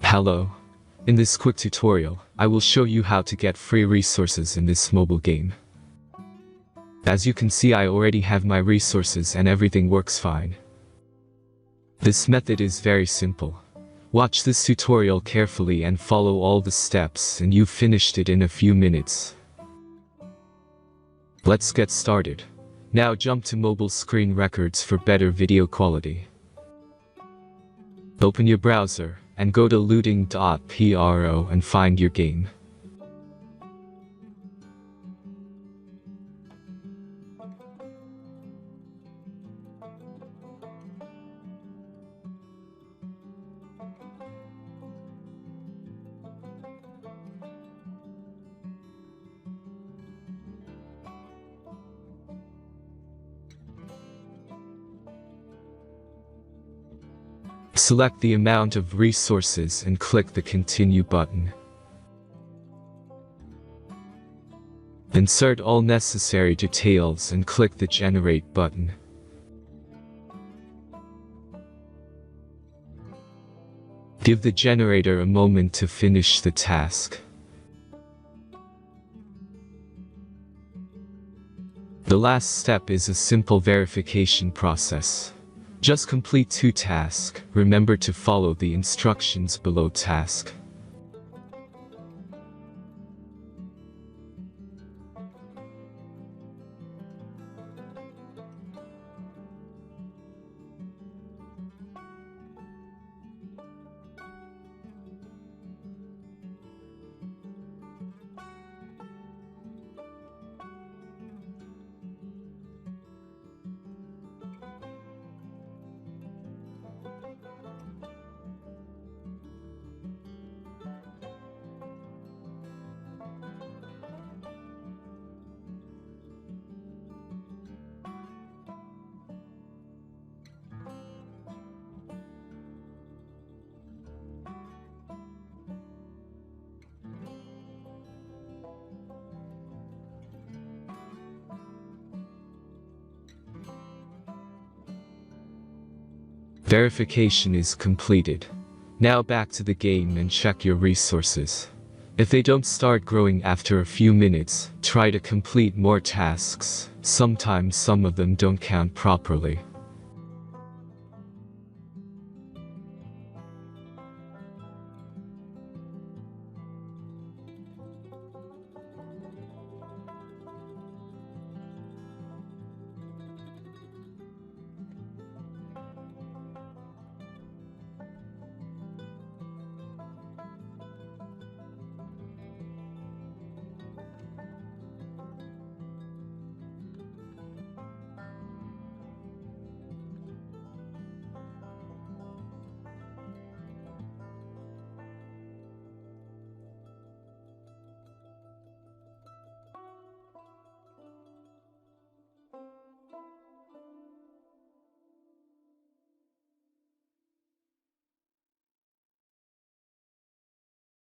Hello. In this quick tutorial, I will show you how to get free resources in this mobile game. As you can see, I already have my resources and everything works fine. This method is very simple. Watch this tutorial carefully and follow all the steps and you've finished it in a few minutes. Let's get started. Now jump to mobile screen records for better video quality. Open your browser and go to looting.pro and find your game. Select the amount of resources and click the Continue button. Insert all necessary details and click the Generate button. Give the generator a moment to finish the task. The last step is a simple verification process. Just complete 2 tasks. Remember to follow the instructions below task. Verification is completed. Now back to the game and check your resources. If they don't start growing after a few minutes, try to complete more tasks. Sometimes some of them don't count properly.